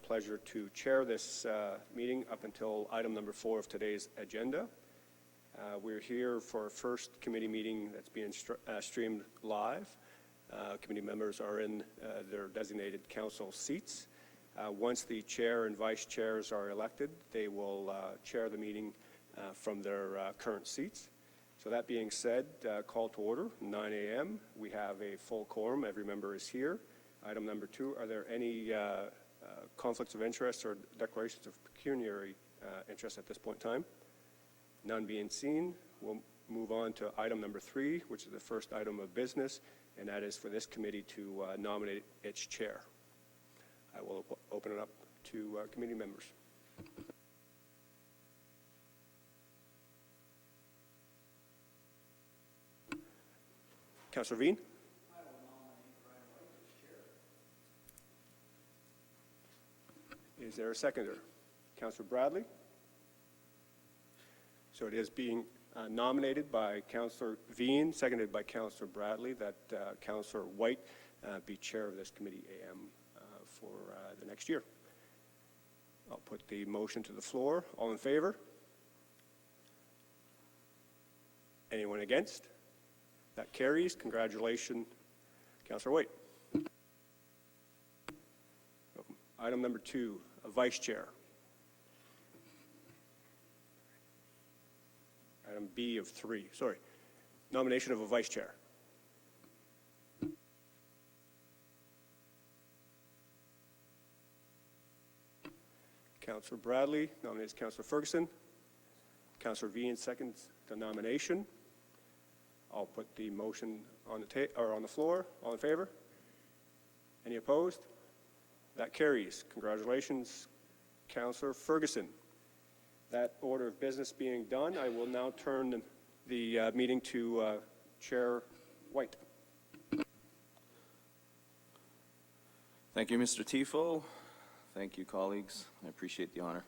pleasure to chair this meeting up until item number 4 of today's agenda. We're here for our first committee meeting that's being streamed live. Committee members are in their designated council seats. Once the chair and vice chairs are elected, they will chair the meeting from their current seats. So that being said, call to order, 9 a.m. We have a full quorum. Every member is here. Item number 2, are there any conflicts of interest or declarations of pecuniary interest at this point in time? None being seen, we'll move on to item number 3, which is the first item of business, and that is for this committee to nominate its chair. I will open it up to committee members. Councillor Veen? I will nominate Brian White as chair. Is there a seconder? Councillor Bradley? So it is being nominated by Councillor Veen, seconded by Councillor Bradley, that Councillor White be chair of this committee AM for the next year. I'll put the motion to the floor. All in favor? Anyone against? That carries. Congratulations, Councillor White. Item number 2, a vice chair. Item B of 3, sorry. Nomination of a vice chair. Councillor Bradley nominates Councillor Ferguson. Councillor Veen seconds the nomination. I'll put the motion on the floor. All in favor? Any opposed? That carries. Congratulations, Councillor Ferguson. That order of business being done, I will now turn the meeting to Chair White. Thank you, Mr. Tifo. Thank you, colleagues. I appreciate the honor.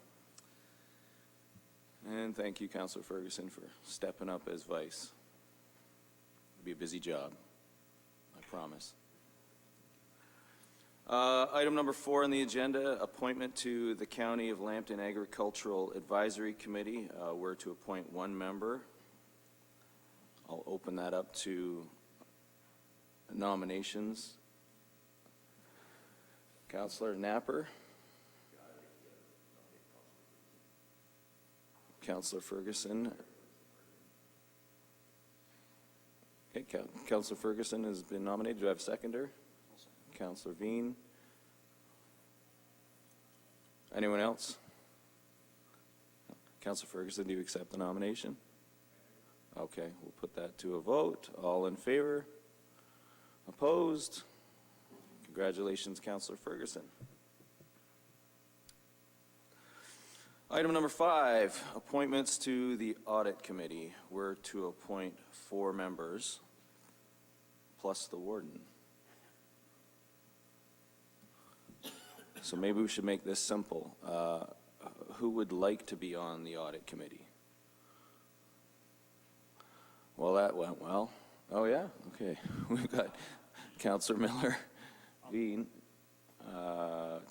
And thank you, Councillor Ferguson, for stepping up as vice. It'll be a busy job, I promise. Item number 4 on the agenda, appointment to the County of Lambton Agricultural Advisory Committee. We're to appoint 1 member. I'll open that up to nominations. Councillor Napper. Councillor Ferguson. Okay, Councillor Ferguson has been nominated. Do I have a seconder? Councillor Veen. Anyone else? Councillor Ferguson, do you accept the nomination? Okay, we'll put that to a vote. All in favor? Opposed? Congratulations, Councillor Ferguson. Item number 5, appointments to the Audit Committee. We're to appoint 4 members, plus the Warden. So maybe we should make this simple. Who would like to be on the Audit Committee? Well, that went well. Oh yeah, okay. We've got Councillor Miller, Veen,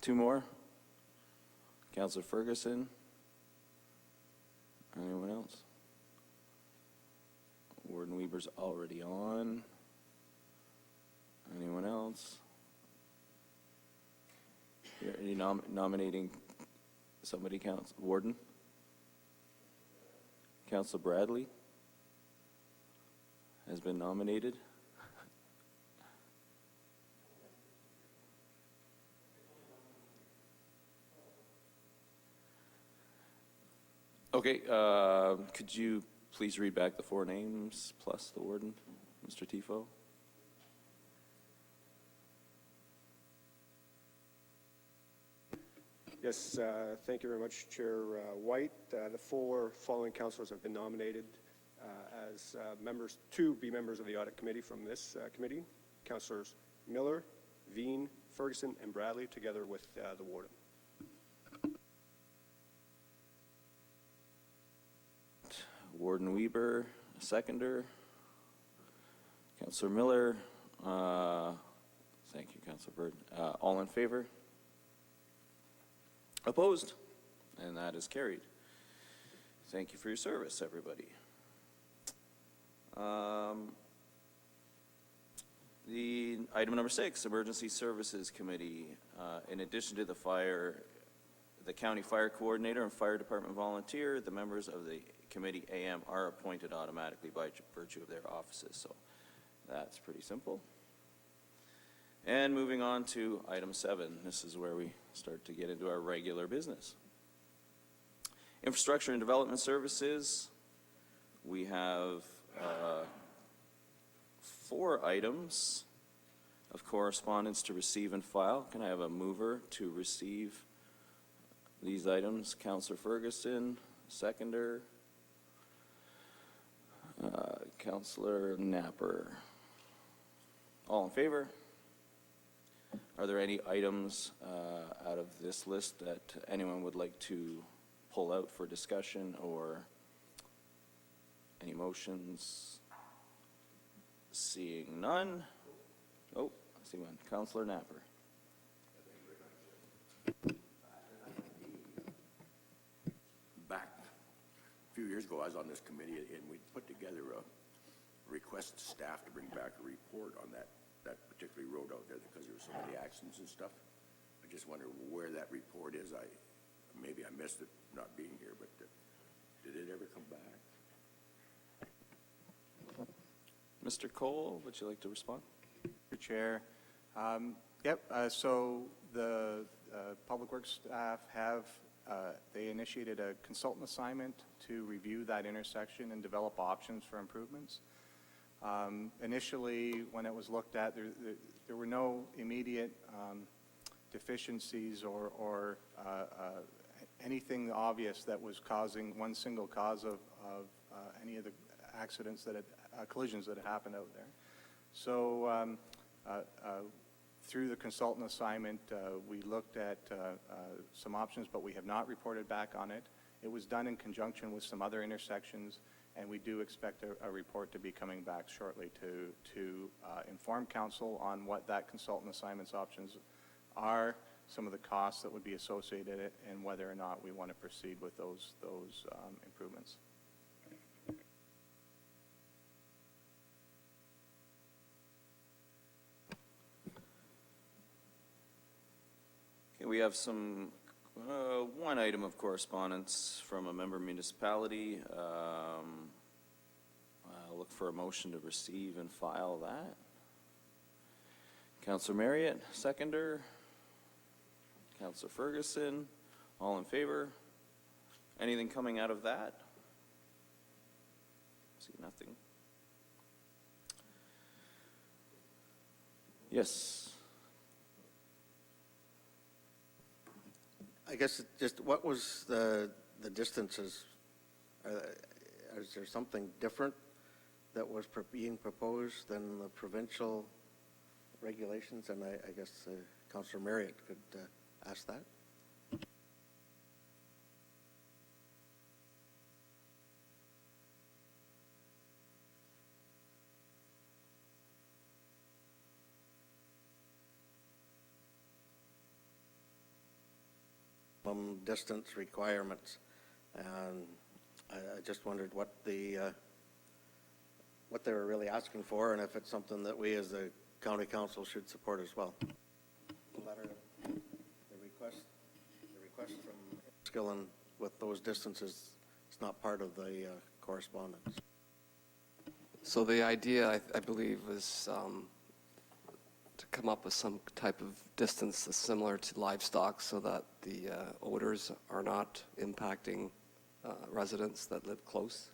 2 more. Councillor Ferguson. Anyone else? Warden Weber's already on. Anyone else? Are you nominating somebody? Warden? Councillor Bradley has been nominated. Okay, could you please read back the 4 names plus the Warden, Mr. Tifo? Yes, thank you very much, Chair White. The 4 following councillors have been nominated as members to be members of the Audit Committee from this committee. Councillors Miller, Veen, Ferguson, and Bradley, together with the Warden. Warden Weber, a seconder. Councillor Miller. Thank you, Councillor Bird. All in favor? Opposed? And that is carried. Thank you for your service, everybody. The item number 6, Emergency Services Committee. In addition to the county fire coordinator and fire department volunteer, the members of the committee AM are appointed automatically by virtue of their offices. So that's pretty simple. And moving on to item 7. This is where we start to get into our regular business. Infrastructure and Development Services. We have 4 items of correspondence to receive and file. Can I have a mover to receive these items? Councillor Ferguson, seconder. Councillor Napper. All in favor? Are there any items out of this list that anyone would like to pull out for discussion, or any motions? Seeing none. Oh, I see one. Councillor Napper. Back a few years ago, I was on this committee, and we put together a request to staff to bring back a report on that particular road out there because there were so many accidents and stuff. I just wonder where that report is. Maybe I missed it not being here, but did it ever come back? Mr. Cole, would you like to respond? Mr. Chair. So the Public Works staff they initiated a consultant assignment to review that intersection and develop options for improvements. Initially, when it was looked at, there were no immediate deficiencies or anything obvious that was causing one single cause of any of the accidents collisions that had happened out there. So through the consultant assignment, we looked at some options, but we have not reported back on it. It was done in conjunction with some other intersections, and we do expect a report to be coming back shortly to inform council on what that consultant assignment's options are, some of the costs that would be associated, and whether or not we want to proceed with those improvements. Okay, we have one item of correspondence from a member municipality. I'll look for a motion to receive and file that. Councillor Marriott, seconder. Councillor Ferguson, all in favor? Anything coming out of that? See nothing. Yes. I guess just what was the distances? Is there something different that was being proposed than the provincial regulations? And I guess Councillor Marriott could ask that. Distance requirements, and I just wondered what they were really asking for, and if it's something that we as the county council should support as well. The letter, the request from Skillen with those distances is not part of the correspondence. So the idea, I believe, was to come up with some type of distance that's similar to livestock so that the odors are not impacting residents that live close.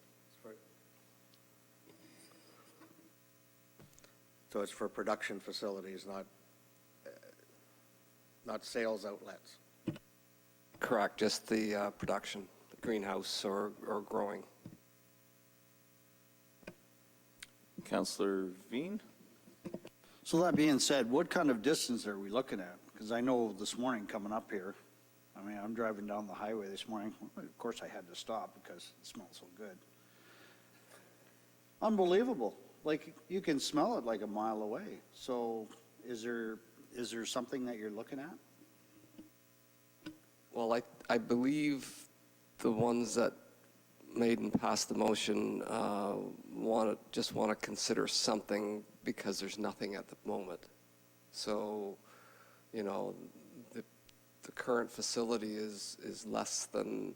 So it's for production facilities, not sales outlets. Correct, just the production, the greenhouse or growing. Councillor Veen? So that being said, what kind of distance are we looking at? Because I know this morning coming up here, I mean, I'm driving down the highway this morning. Of course, I had to stop because it smelled so good. Unbelievable. Like, you can smell it like a mile away. So is there something that you're looking at? Well, I I believe the ones that made and passed the motion just want to consider something because there's nothing at the moment. So, you know, the current facility is less than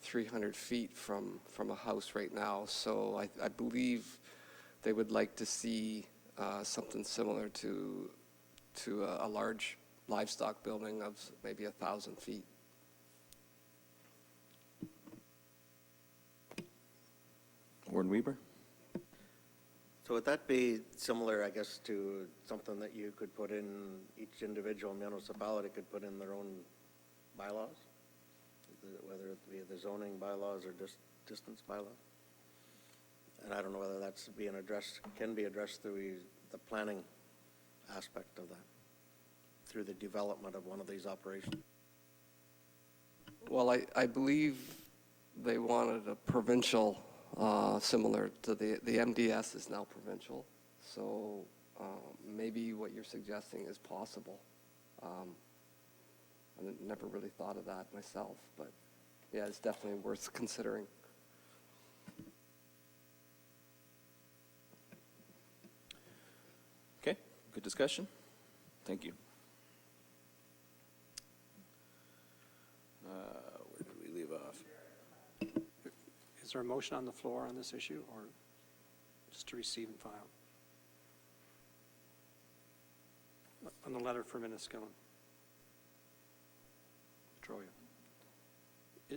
300 feet from a house right now. So I believe they would like to see something similar to a large livestock building of maybe 1,000 feet. Warden Weber? So would that be similar, I guess, to something that you could put in, each individual municipality could put in their own bylaws? Whether it be the zoning bylaws or distance bylaws? And I don't know whether that's being addressed, can be addressed through the planning aspect of that, through the development of one of these operations. Well, I believe they wanted a provincial, similar to the MDS is now provincial. So maybe what you're suggesting is possible. I never really thought of that myself, but yeah, it's definitely worth considering. Okay, good discussion. Thank you. Where did we leave off? Is there a motion on the floor on this issue, or just to receive and file? On the letter for Minnesota. Troya.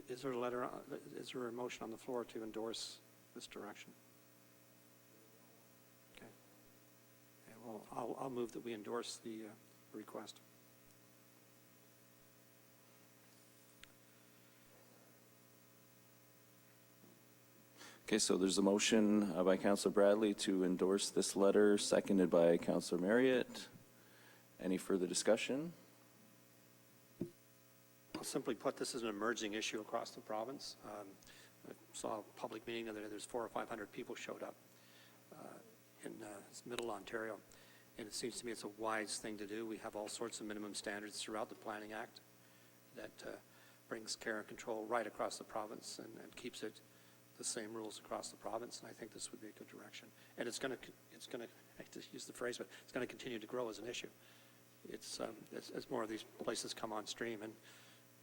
Is there a letter, is there a motion on the floor to endorse this direction? Okay. Well, I'll move that we endorse the request. Okay, so there's a motion by Councillor Bradley to endorse this letter, seconded by Councillor Marriott. Any further discussion? I'll simply put, this is an emerging issue across the province. I saw a public meeting the other day. There's 400 or 500 people showed up in middle Ontario, and it seems to me it's a wise thing to do. We have all sorts of minimum standards throughout the Planning Act that brings care and control right across the province and keeps it the same rules across the province, and I think this would be a good direction. And it's going to, I hate to use the phrase, but it's going to continue to grow as an issue. It's as more of these places come on stream, and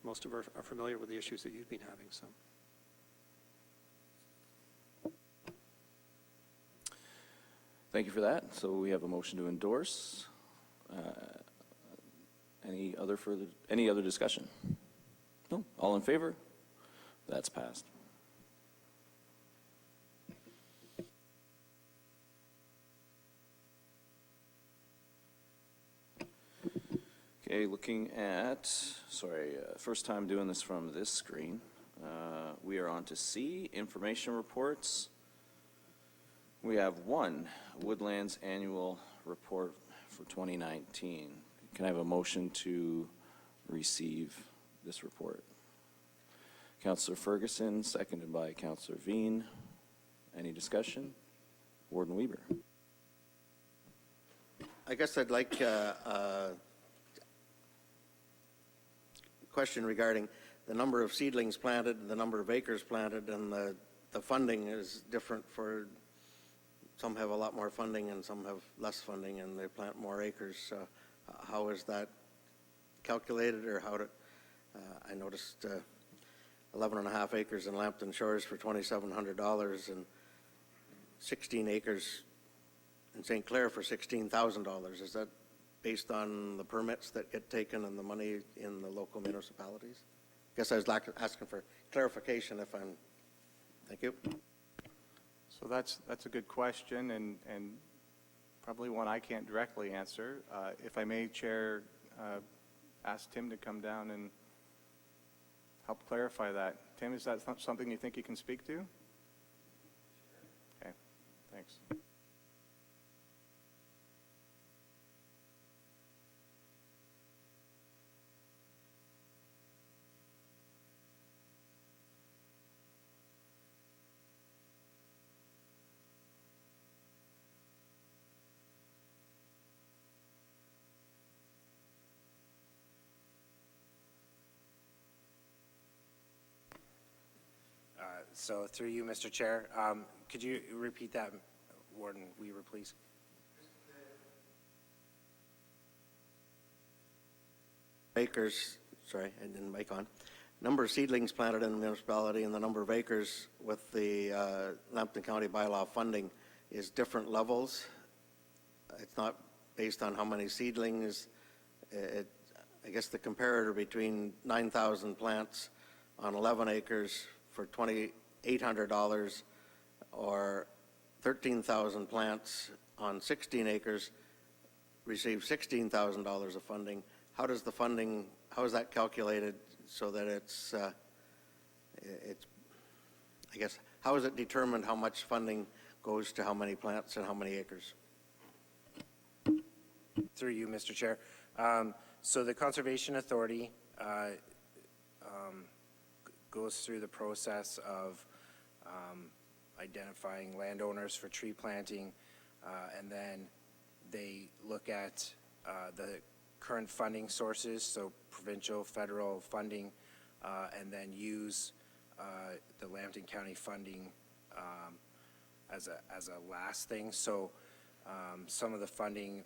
most of us are familiar with the issues that you've been having. So, Thank you for that. So we have a motion to endorse. Any other discussion? No? All in favor? That's passed. Okay, looking at, first time doing this from this screen. We are on to C, information reports. We have one, Woodlands Annual Report for 2019. Can I have a motion to receive this report? Councillor Ferguson, seconded by Councillor Veen. Any discussion? Warden Weber. I guess I'd like a question regarding the number of seedlings planted and the number of acres planted, and the funding is different for, some have a lot more funding and some have less funding and they plant more acres. How is that calculated, or how to, I noticed 11 and a half acres in Lambton Shores for $2,700 and 16 acres in St. Clair for $16,000. Is that based on the permits that get taken and the money in the local municipalities? I guess I was asking for clarification if I'm, thank you. So that's a good question, and probably one I can't directly answer. If I may, Chair, ask Tim to come down and help clarify that. Tim, is that something you think you can speak to? Okay, thanks. So through you, Mr. Chair, could you repeat that, Warden Weaver, please? Acres, sorry, I didn't mic on. Number of seedlings planted in the municipality and the number of acres with the Lambton County bylaw funding is different levels. It's not based on how many seedlings. I guess the comparator between 9,000 plants on 11 acres for $2,800 or 13,000 plants on 16 acres receive $16,000 of funding. How does the funding, how is that calculated so that it's, I guess, how is it determined how much funding goes to how many plants and how many acres? Through you, Mr. Chair. So the Conservation Authority goes through the process of identifying landowners for tree planting, and then they look at the current funding sources, so provincial, federal funding, and then use the Lambton County funding as a last thing. So some of the funding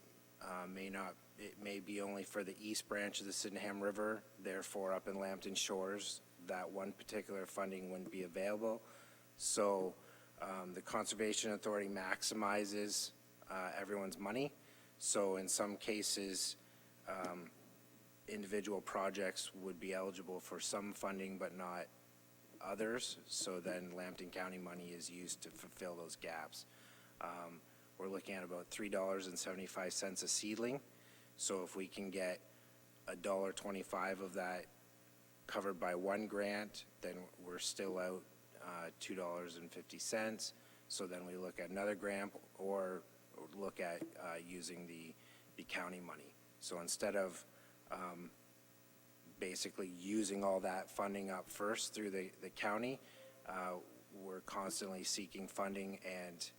it may be only for the east branch of the Sydenham River, therefore up in Lambton Shores, that one particular funding wouldn't be available. So the Conservation Authority maximizes everyone's money. So in some cases, individual projects would be eligible for some funding but not others. So then Lambton County money is used to fulfill those gaps. We're looking at about $3.75 a seedling. So if we can get $1.25 of that covered by one grant, then we're still out $2.50. So then we look at another grant or look at using the county money. So instead of basically using all that funding up first through the county, we're constantly seeking funding and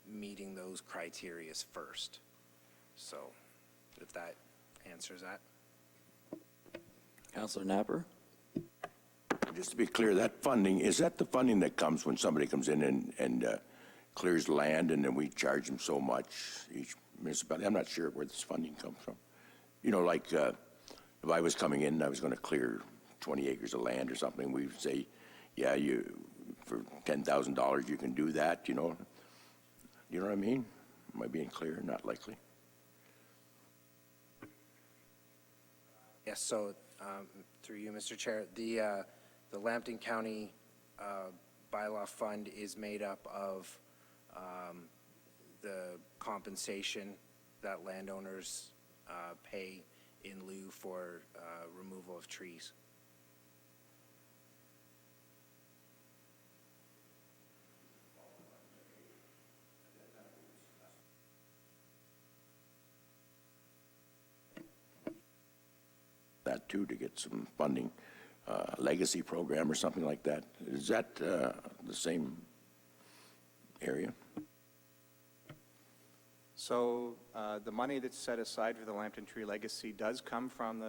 meeting those criteria first. So if that answers that. Councillor Napper? Just to be clear, that funding, is that the funding that comes when somebody comes in and clears land and then we charge them so much, each municipality? I'm not sure where this funding comes from. You know, like if I was coming in and I was going to clear 20 acres of land or something, we would say, yeah, for $10,000 you can do that, you know? You know what I mean? Am I being clear? Not likely. Yes, so through you, Mr. Chair, the Lambton County bylaw fund is made up of the compensation that landowners pay in lieu for removal of trees. That too, to get some funding, legacy program or something like that. Is that the same area? So the money that's set aside for the Lambton Tree Legacy does come from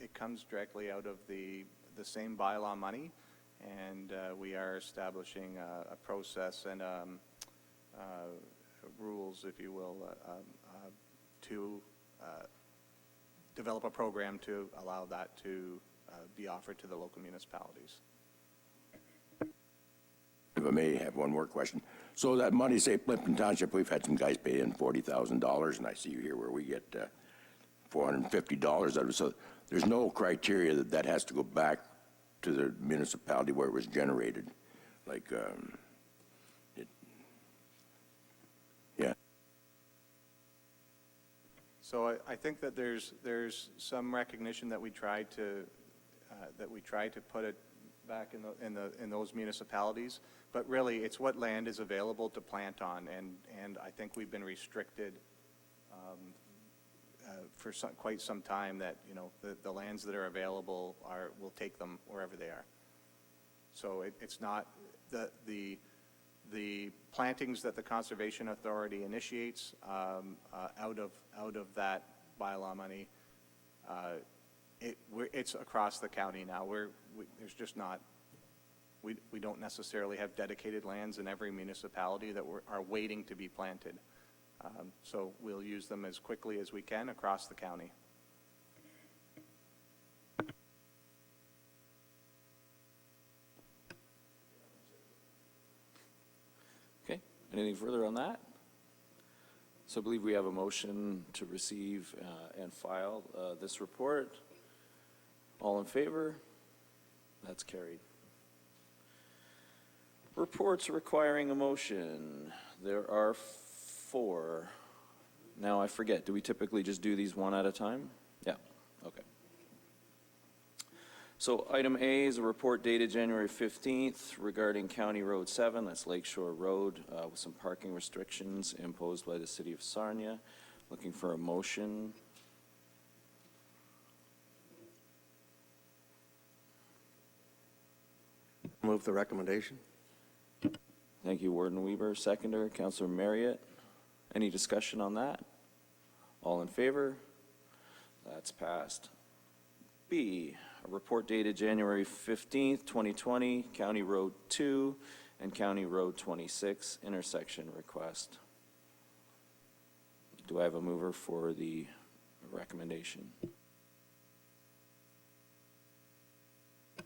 it comes directly out of the same bylaw money, and we are establishing a process and rules, if you will, to develop a program to allow that to be offered to the local municipalities. If I may have one more question. So that money, say Plimpton Township, we've had some guys pay in $40,000, and I see you here where we get $450 out of it. So there's no criteria that has to go back to the municipality where it was generated. Like, yeah. So I think that there's some recognition that we tried to put it back in those municipalities, but really it's what land is available to plant on, and I think we've been restricted for quite some time that, you know, the lands that are available we'll take them wherever they are. So it's not the plantings that the Conservation Authority initiates out of that bylaw money. It's across the county now. There's just not we don't necessarily have dedicated lands in every municipality that are waiting to be planted. So we'll use them as quickly as we can across the county. Okay, anything further on that? So I believe we have a motion to receive and file this report. All in favor? That's carried. Reports requiring a motion. There are 4. Now I forget, do we typically just do these one at a time? Yeah, okay. So item A is a report dated January 15th regarding County Road 7, that's Lakeshore Road, with some parking restrictions imposed by the City of Sarnia. Looking for a motion. Move the recommendation. Thank you, Warden Weaver. Seconder, Councillor Marriott. Any discussion on that? All in favor? That's passed. B, a report dated January 15th, 2020, County Road 2 and County Road 26 intersection request. Do I have a mover for the recommendation?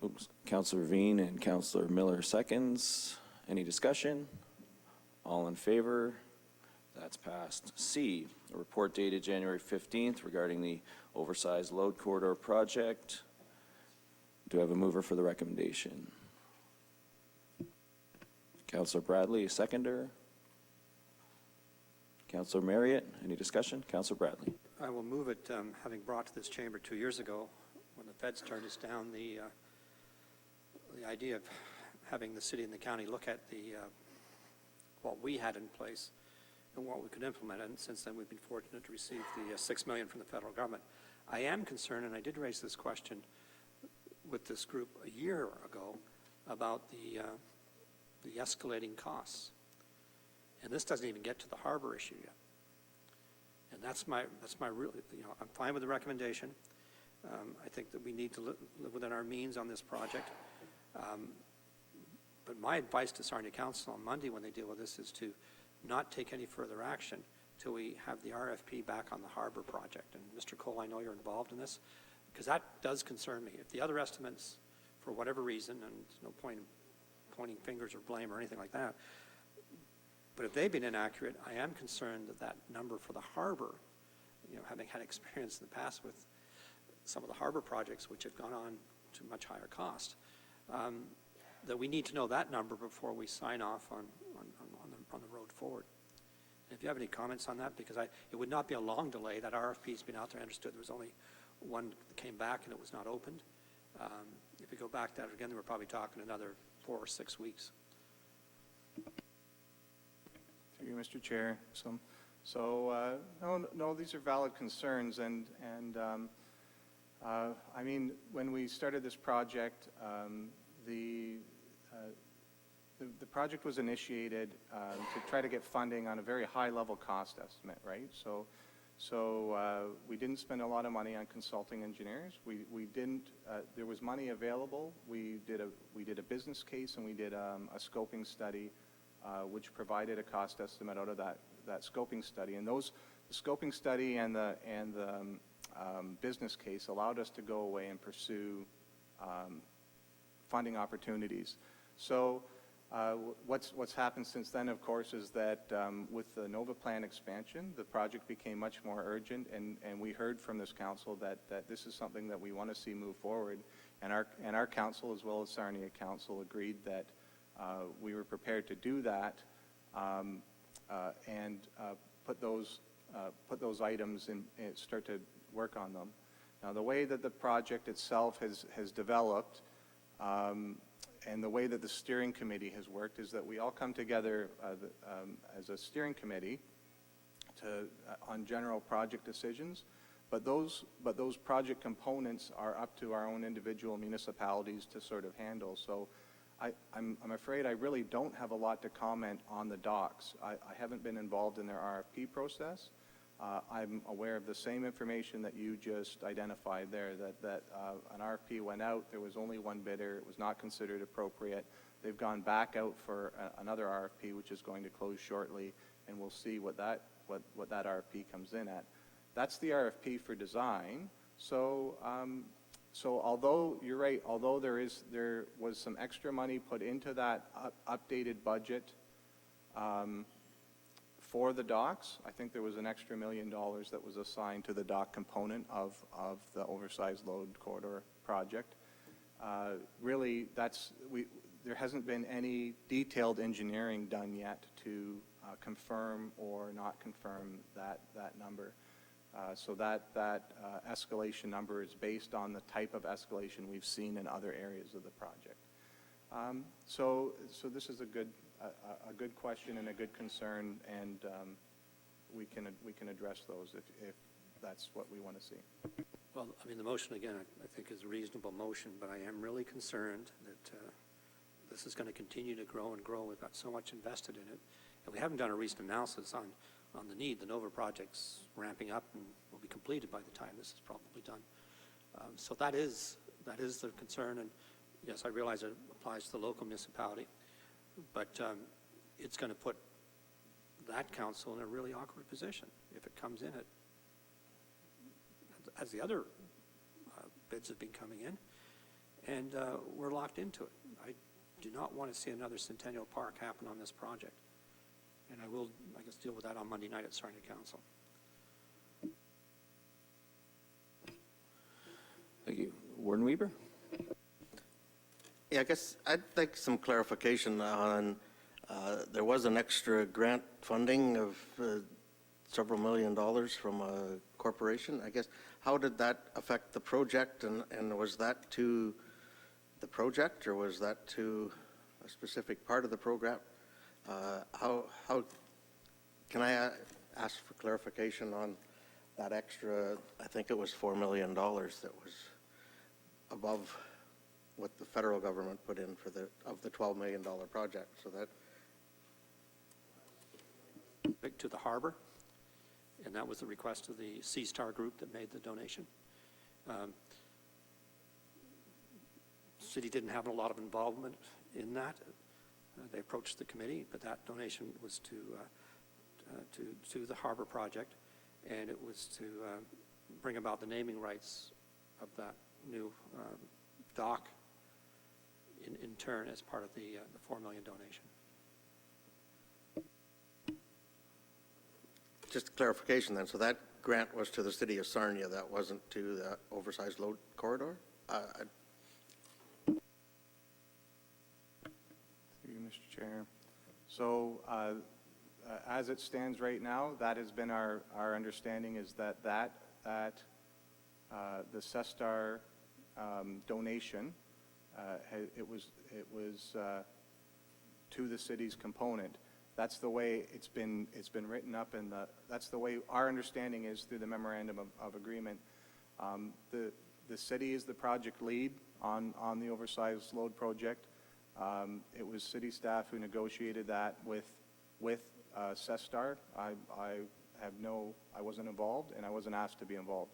Oops, Councillor Veen and Councillor Miller seconds. Any discussion? All in favor? That's passed. C, a report dated January 15th regarding the Oversize Load Corridor project. Do I have a mover for the recommendation? Councillor Bradley, a seconder. Councillor Marriott, any discussion? Councillor Bradley. I will move it, having brought to this chamber 2 years ago, when the feds turned us down, the idea of having the city and the county look at what we had in place and what we could implement. And since then, we've been fortunate to receive the $6 million from the federal government. I am concerned, and I did raise this question with this group a year ago, about the escalating costs. And this doesn't even get to the harbor issue yet. And that's my real, I'm fine with the recommendation. I think that we need to live within our means on this project. But my advice to Sarnia Council on Monday when they deal with this is to not take any further action till we have the RFP back on the harbor project. And Mr. Cole, I know you're involved in this, because that does concern me. If the other estimates, for whatever reason, and there's no point in pointing fingers or blame or anything like that, but if they've been inaccurate, I am concerned that that number for the harbor, having had experience in the past with some of the harbor projects which have gone on to much higher cost, that we need to know that number before we sign off on the road forward. And if you have any comments on that, because it would not be a long delay. That RFP's been out there. I understood there was only one that came back and it was not opened. If we go back to that again, we're probably talking another 4 or 6 weeks. Through you, Mr. Chair. No, these are valid concerns, and I mean, when we started this project, the project was initiated to try to get funding on a very high-level cost estimate, right? So we didn't spend a lot of money on consulting engineers. We didn't. There was money available. We did a business case, and we did a scoping study, which provided a cost estimate out of that scoping study. And the scoping study and the business case allowed us to go away and pursue funding opportunities. So what's happened since then, of course, is that with the Nova Plan expansion, the project became much more urgent, and we heard from this council that this is something that we want to see move forward. And our council, as well as Sarnia Council, agreed that we were prepared to do that and put those items in and start to work on them. Now, the way that the project itself has developed, and the way that the steering committee has worked, is that we all come together as a steering committee on general project decisions, but those project components are up to our own individual municipalities to sort of handle. So I'm afraid I really don't have a lot to comment on the docks. I haven't been involved in their RFP process. I'm aware of the same information that you just identified there, that an RFP went out, there was only one bidder, it was not considered appropriate. They've gone back out for another RFP, which is going to close shortly, and we'll see what that RFP comes in at. That's the RFP for design. So although, you're right, although there was some extra money put into that updated budget for the docks, I think there was an extra $1 million that was assigned to the dock component of the oversized load corridor project. Really, there hasn't been any detailed engineering done yet to confirm or not confirm that number. So that escalation number is based on the type of escalation we've seen in other areas of the project. So this is a good question and a good concern, and we can address those if that's what we want to see. Well, I mean, the motion, again, I think is a reasonable motion, but I am really concerned that this is going to continue to grow and grow. We've got so much invested in it, and we haven't done a recent analysis on the need. The NOVA project's ramping up and will be completed by the time this is probably done. So that is the concern, and yes, I realize it applies to the local municipality, but it's going to put that council in a really awkward position if it comes in as the other bids have been coming in, and we're locked into it. I do not want to see another Centennial Park happen on this project, and I will, I guess, deal with that on Monday night at Sarnia Council. Thank you. Warden Weber? Yeah, I guess I'd like some clarification on, there was an extra grant funding of several $1 million from a corporation. I guess, how did that affect the project, and was that to the project, or was that to a specific part of the program? How can I ask for clarification on that extra, I think it was $4 million that was above what the federal government put in for the $12 million project, so that. To the harbor, and that was the request of the Sea Star group that made the donation. City didn't have a lot of involvement in that. They approached the committee, but that donation was to the harbor project, and it was to bring about the naming rights of that new dock in turn as part of the $4 million donation. Just clarification then, so that grant was to the city of Sarnia, that wasn't to the oversized load corridor? Through you, Mr. Chair. So as it stands right now, that has been our understanding, is that the CESTAR donation, it was to the city's component. That's the way it's been written up, and that's the way our understanding is through the memorandum of agreement. The city is the project lead on the oversized load project. It was city staff who negotiated that with CESTAR. I wasn't involved, and I wasn't asked to be involved.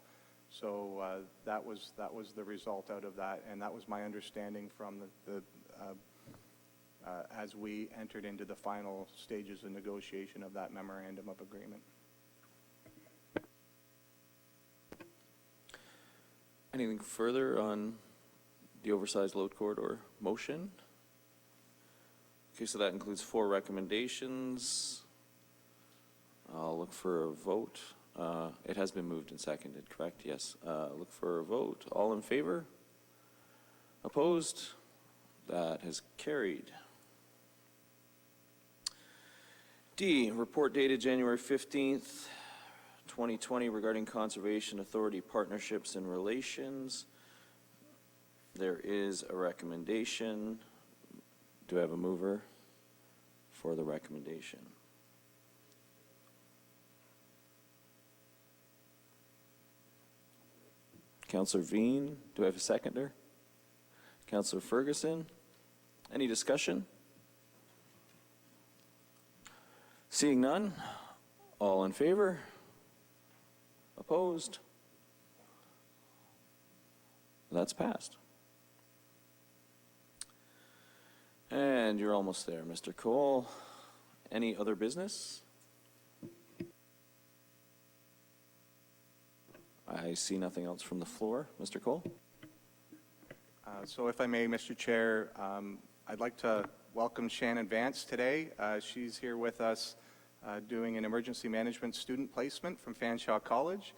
So that was the result out of that, and that was my understanding from as we entered into the final stages of negotiation of that memorandum of agreement. Anything further on the oversized load corridor motion? Okay, so that includes 4 recommendations. I'll look for a vote. It has been moved and seconded, correct? Yes. Look for a vote. All in favor? Opposed? That has carried. D, report dated January 15th, 2020 regarding Conservation Authority partnerships and relations. There is a recommendation. Do I have a mover for the recommendation? Councillor Veen, do I have a seconder? Councillor Ferguson, any discussion? Seeing none, all in favor? Opposed? That's passed. And you're almost there, Mr. Cole. Any other business? I see nothing else from the floor. Mr. Cole? So if I may, Mr. Chair, I'd like to welcome Shannon Vance today. She's here with us doing an emergency management student placement from Fanshawe College.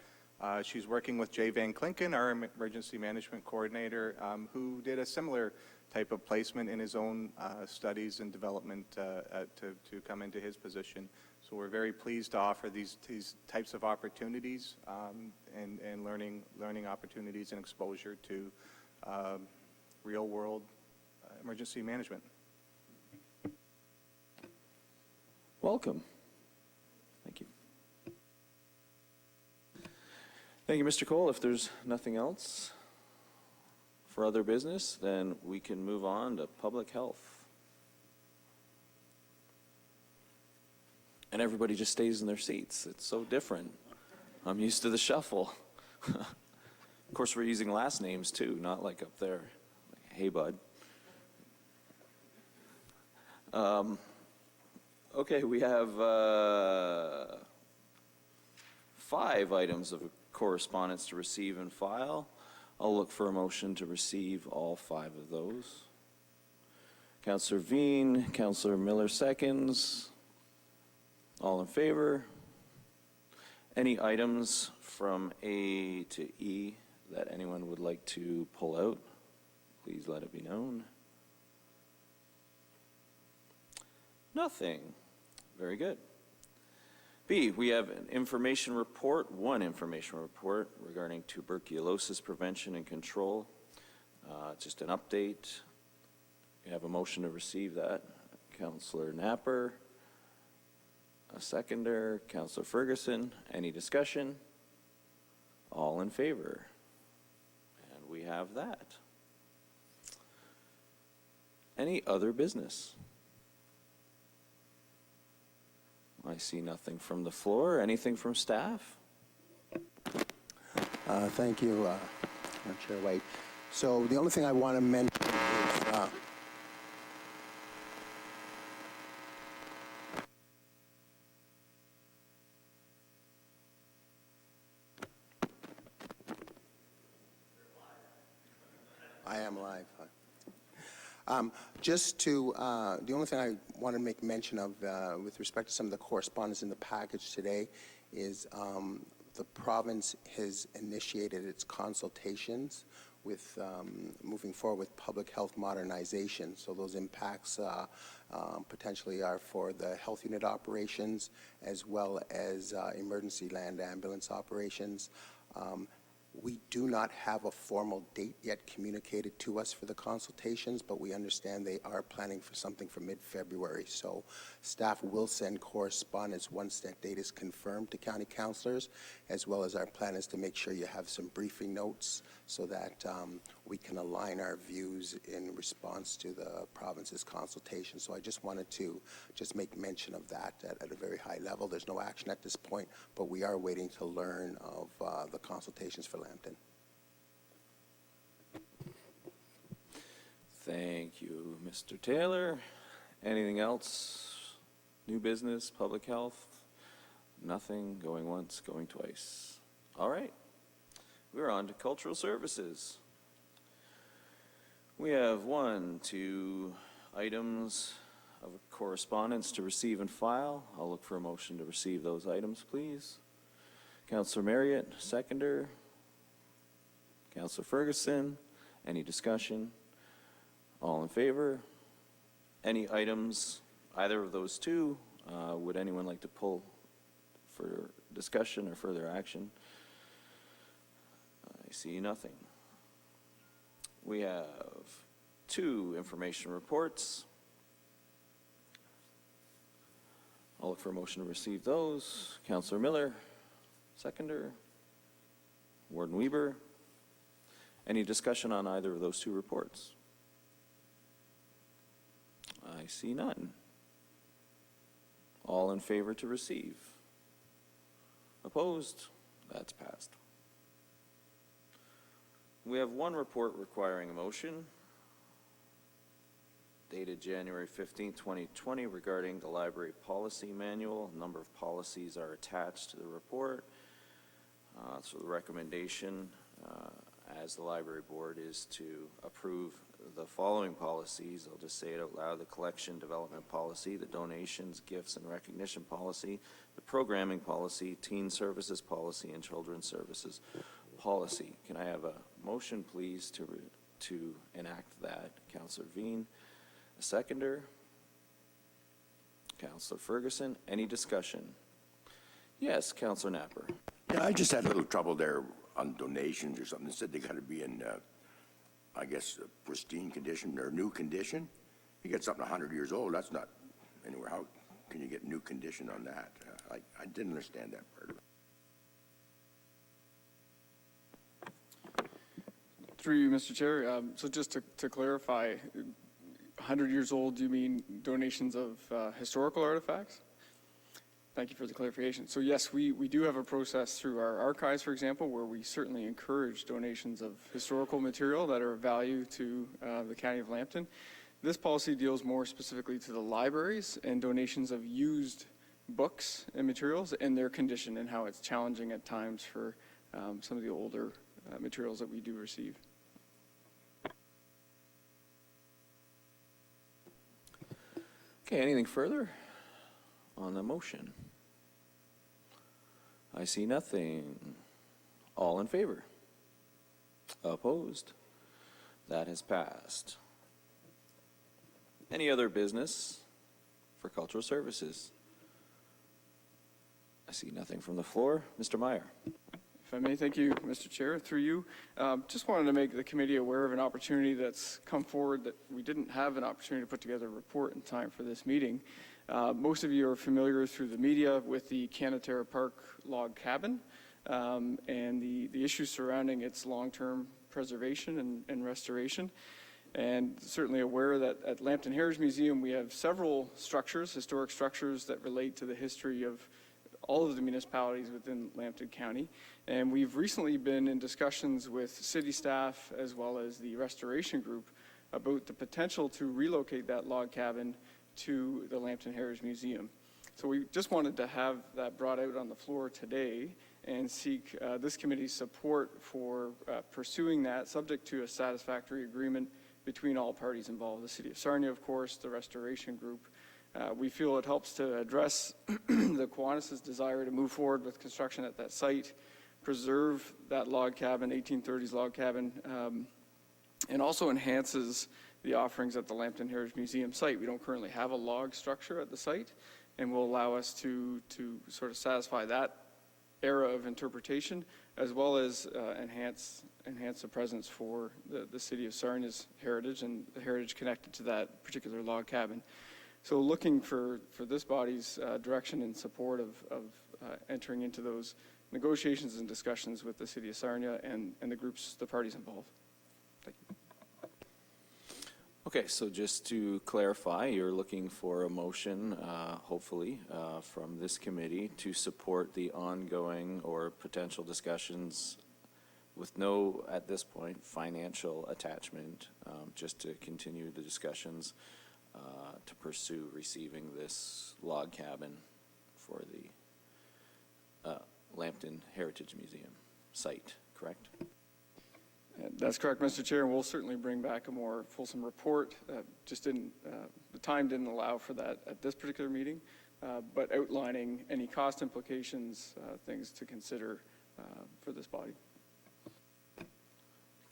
She's working with Jay Van Klinken, our emergency management coordinator, who did a similar type of placement in his own studies and development to come into his position. So we're very pleased to offer these types of opportunities and learning opportunities and exposure to real-world emergency management. Welcome. Thank you. Thank you, Mr. Cole. If there's nothing else for other business, then we can move on to public health. And everybody just stays in their seats. It's so different. I'm used to the shuffle. Of course, we're using last names too, not like up there. Like, hey, bud. Okay, we have 5 items of correspondence to receive and file. I'll look for a motion to receive all 5 of those. Councillor Veen, Councillor Miller seconds. All in favor? Any items from A to E that anyone would like to pull out? Please let it be known. Nothing. Very good. B, we have an information report, one information report regarding tuberculosis prevention and control. Just an update. We have a motion to receive that. Councillor Napper, a seconder. Councillor Ferguson, any discussion? All in favor? And we have that. Any other business? I see nothing from the floor. Anything from staff? Thank you, Chair White. So the only thing I want to mention is I am live. Just to, the only thing I want to make mention of with respect to some of the correspondence in the package today is the province has initiated its consultations with moving forward with public health modernization. So those impacts potentially are for the health unit operations as well as emergency land ambulance operations. We do not have a formal date yet communicated to us for the consultations, but we understand they are planning for something for mid-February. So staff will send correspondence once that date is confirmed to county councillors, as well as our plan is to make sure you have some briefing notes so that we can align our views in response to the province's consultation. So I just wanted to just make mention of that at a very high level. There's no action at this point, but we are waiting to learn of the consultations for Lambton. Thank you, Mr. Taylor. Anything else? New business, public health? Nothing. Going once, going twice. All right. We're on to cultural services. We have 2 items of correspondence to receive and file. I'll look for a motion to receive those items, please. Councillor Marriott, seconder. Councillor Ferguson, any discussion? All in favor? Any items, either of those 2, would anyone like to pull for discussion or further action? I see nothing. We have 2 information reports. I'll look for a motion to receive those. Councillor Miller, seconder. Warden Weber. Any discussion on either of those 2 reports? I see none. All in favor to receive? Opposed? That's passed. We have one report requiring a motion dated January 15, 2020, regarding the library policy manual. A number of policies are attached to the report. So the recommendation as the library board is to approve the following policies. I'll just say it out loud: the collection development policy, the donations, gifts, and recognition policy, the programming policy, teen services policy, and children's services policy. Can I have a motion, please, to enact that? Councillor Veen, a seconder. Councillor Ferguson, any discussion? Yes, Councillor Napper. Yeah, I just had a little trouble there on donations or something. They said they got to be in, I guess, pristine condition or new condition. You get something 100 years old, that's not anywhere. How can you get new condition on that? I didn't understand that part of it. Through you, Mr. Chair. So just to clarify, 100 years old, do you mean donations of historical artifacts? Thank you for the clarification. So yes, we do have a process through our archives, for example, where we certainly encourage donations of historical material that are of value to the County of Lambton. This policy deals more specifically to the libraries and donations of used books and materials and their condition, and how it's challenging at times for some of the older materials that we do receive. Okay, anything further on the motion? I see nothing. All in favor? Opposed? That has passed. Any other business for cultural services? I see nothing from the floor. Mr. Meyer. If I may, thank you, Mr. Chair. Through you, just wanted to make the committee aware of an opportunity that's come forward that we didn't have an opportunity to put together a report in time for this meeting. Most of you are familiar through the media with the Canatera Park log cabin and the issues surrounding its long-term preservation and restoration. And certainly aware that at Lambton Heritage Museum we have several structures, historic structures that relate to the history of all of the municipalities within Lambton County. And we've recently been in discussions with city staff as well as the restoration group about the potential to relocate that log cabin to the Lambton Heritage Museum. So we just wanted to have that brought out on the floor today and seek this committee's support for pursuing that, subject to a satisfactory agreement between all parties involved, the City of Sarnia, of course, the restoration group. We feel it helps to address the Kiwanis' desire to move forward with construction at that site, preserve that log cabin, 1830s log cabin, and also enhances the offerings at the Lambton Heritage Museum site. We don't currently have a log structure at the site, and will allow us to sort of satisfy that era of interpretation, as well as enhance the presence for the City of Sarnia's heritage and the heritage connected to that particular log cabin. So looking for this body's direction and support of entering into those negotiations and discussions with the City of Sarnia and the parties involved. Thank you. Okay, so just to clarify, you're looking for a motion, hopefully, from this committee to support the ongoing or potential discussions with no, at this point, financial attachment, just to continue the discussions to pursue receiving this log cabin for the Lambton Heritage Museum site, correct? That's correct, Mr. Chair, and we'll certainly bring back a more fulsome report. The time didn't allow for that at this particular meeting, but outlining any cost implications, things to consider for this body.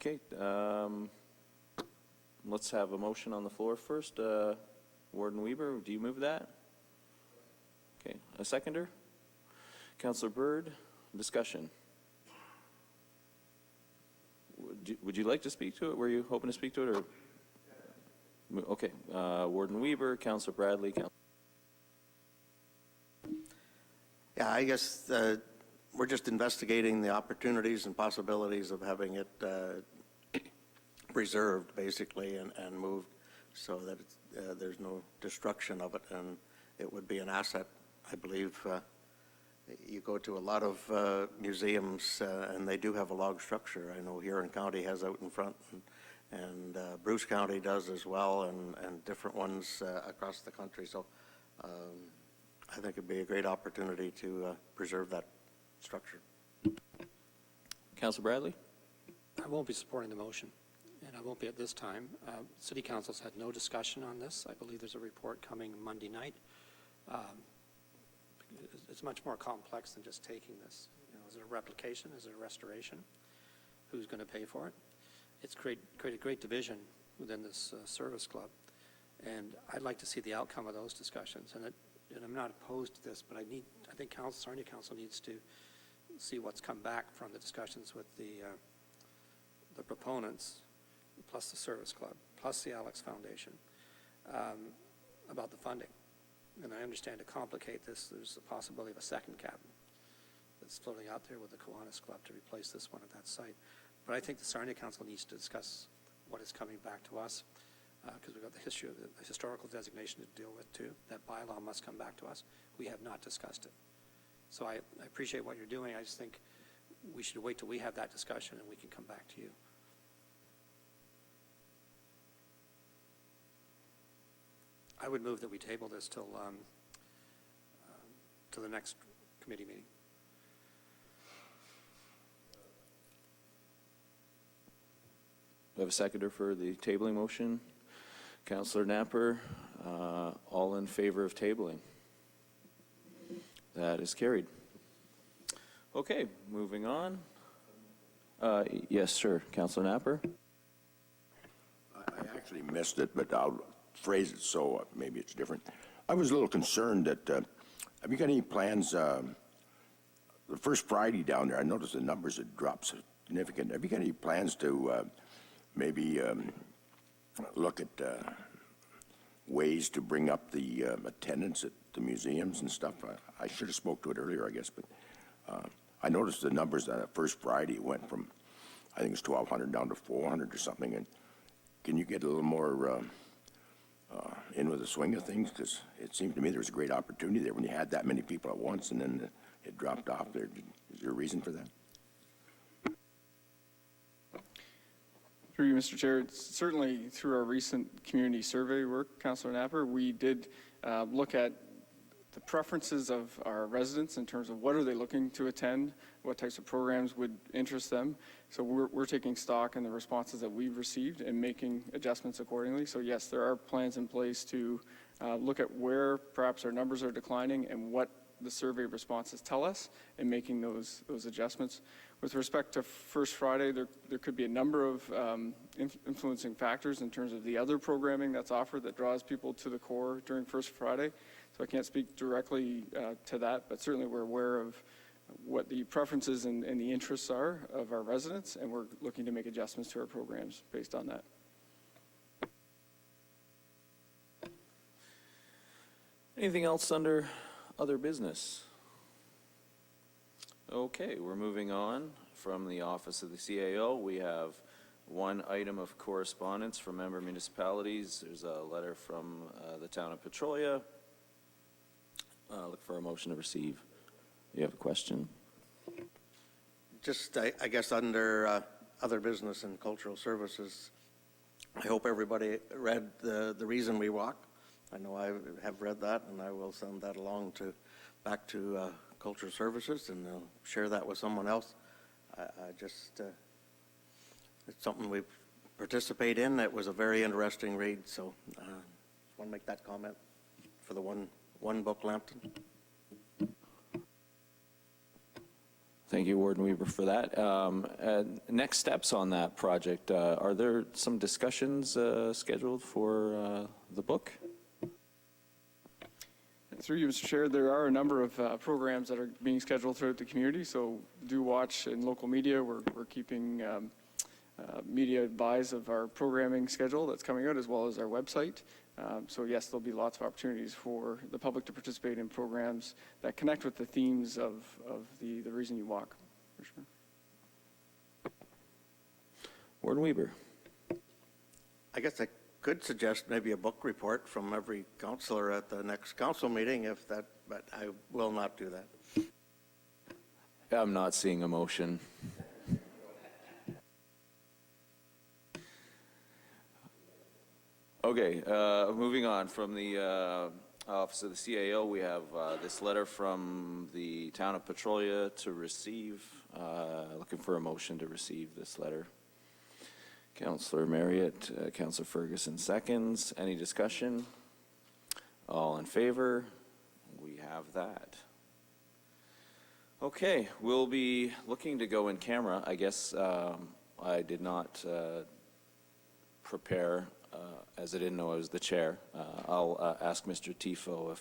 Okay, let's have a motion on the floor first. Warden Weber, do you move that? Okay, a seconder? Councillor Bird, discussion. Would you like to speak to it? Were you hoping to speak to it, or? Okay, Warden Weber, Councillor Bradley. Yeah, I guess we're just investigating the opportunities and possibilities of having it preserved, basically, and moved so that there's no destruction of it, and it would be an asset, I believe, you go to a lot of museums, and they do have a log structure. I know Huron County has out in front, and Bruce County does as well, and different ones across the country. So I think it'd be a great opportunity to preserve that structure. Councilor Bradley? I won't be supporting the motion, and I won't be at this time. City Council's had no discussion on this. I believe there's a report coming Monday night. It's much more complex than just taking this. You know, is it a replication? Is it a restoration? Who's going to pay for it? It's created great division within this service club, and I'd like to see the outcome of those discussions. And I'm not opposed to this, but I think Sarnia Council needs to see what's come back from the discussions with the proponents, plus the service club, plus the Alex Foundation, about the funding. And I understand to complicate this, there's a possibility of a second cabin that's floating out there with the Kiwanis Club to replace this one at that site. But I think the Sarnia Council needs to discuss what is coming back to us, because we've got the history of the historical designation to deal with too. That bylaw must come back to us. We have not discussed it. So I appreciate what you're doing. I just think we should wait till we have that discussion and we can come back to you. I would move that we table this till the next committee meeting. We have a seconder for the tabling motion. Councilor Napper, all in favor of tabling? That is carried. Okay, moving on. Yes, sir. Councilor Napper? I actually missed it, but I'll phrase it so maybe it's different. I was a little concerned that, have you got any plans, the first Friday down there, I noticed the numbers had dropped significant. Have you got any plans to maybe look at ways to bring up the attendance at the museums and stuff? I should have spoke to it earlier, I guess, but I noticed the numbers on that first Friday went from, I think it's 1,200 down to 400 or something. And can you get a little more in with the swing of things? Because it seemed to me there was a great opportunity there when you had that many people at once and then it dropped off there. Is there a reason for that? Through you, Mr. Chair, certainly through our recent community survey work, Councilor Napper, we did look at the preferences of our residents in terms of what are they looking to attend, what types of programs would interest them. So we're taking stock in the responses that we've received and making adjustments accordingly. So yes, there are plans in place to look at where perhaps our numbers are declining and what the survey responses tell us and making those adjustments. With respect to First Friday, there could be a number of influencing factors in terms of the other programming that's offered that draws people to the core during First Friday. So I can't speak directly to that, but certainly we're aware of what the preferences and the interests are of our residents, and we're looking to make adjustments to our programs based on that. Anything else under other business? Okay, we're moving on from the Office of the CAO. We have one item of correspondence from member municipalities. There's a letter from the town of Petrolia. Look for a motion to receive. You have a question? Just, I guess, under other business and cultural services, I hope everybody read the reason we walk. I know I have read that, and I will send that along back to cultural services, and they'll share that with someone else. I just, it's something we participate in. It was a very interesting read, so just want to make that comment for the one book Lambton. Thank you, Warden Weaver, for that. Next steps on that project, are there some discussions scheduled for the book? Through you, Mr. Chair, there are a number of programs that are being scheduled throughout the community, so do watch in local media. We're keeping media advised of our programming schedule that's coming out, as well as our website. So yes, there'll be lots of opportunities for the public to participate in programs that connect with the themes of the reason you walk, for sure. Warden Weaver. I guess I could suggest maybe a book report from every councillor at the next council meeting, but I will not do that. I'm not seeing a motion. Okay, moving on from the Office of the CAO, we have this letter from the town of Petrolia to receive, looking for a motion to receive this letter. Councillor Marriott, Councillor Ferguson seconds. Any discussion? All in favor? We have that. Okay, we'll be looking to go in camera. I guess I did not prepare, as I didn't know I was the chair. I'll ask Mr. Tifo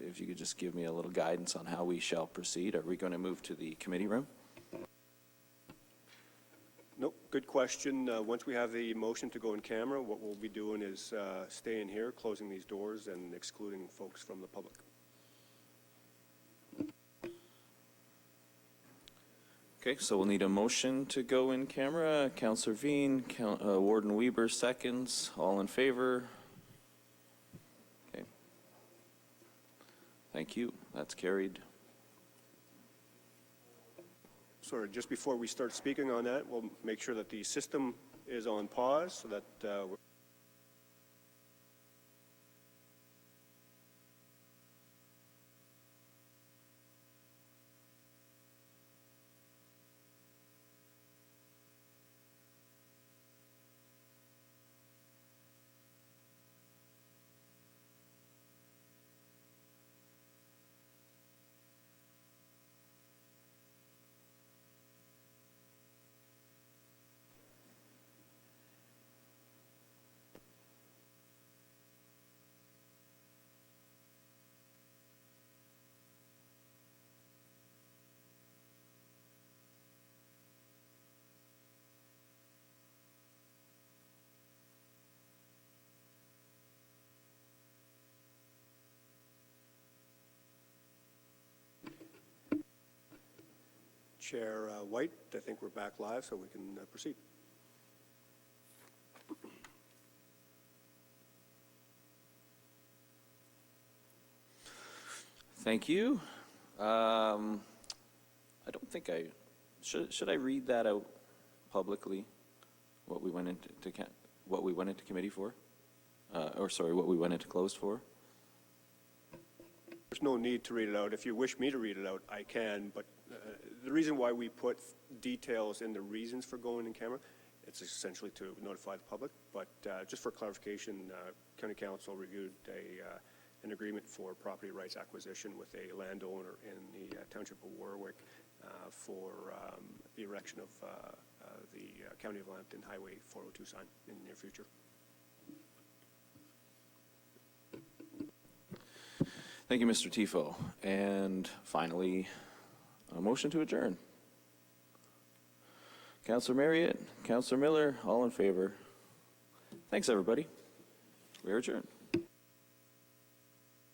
if you could just give me a little guidance on how we shall proceed. Are we going to move to the committee room? Nope, good question. Once we have the motion to go in camera, what we'll be doing is staying here, closing these doors, and excluding folks from the public. Okay, so we'll need a motion to go in camera. Councillor Veen, Warden Weber seconds. All in favor? Okay. Thank you. That's carried. Sorry, just before we start speaking on that, we'll make sure that the system is on pause so that we're Chair White, I think we're back live, so we can proceed. Thank you. I don't think I should I read that out publicly? What we went into committee for, or sorry, what we went into closed for. There's no need to read it out. If you wish me to read it out, I can, but the reason why we put details in the reasons for going in camera, it's essentially to notify the public, but just for clarification, County Council reviewed an agreement for property rights acquisition with a landowner in the Township of Warwick for the erection of the County of Lambton Highway 402 sign in the near future. Thank you, Mr. Tifo. And finally, a motion to adjourn. Councillor Marriott, Councillor Miller, all in favor. Thanks, everybody. We are adjourned.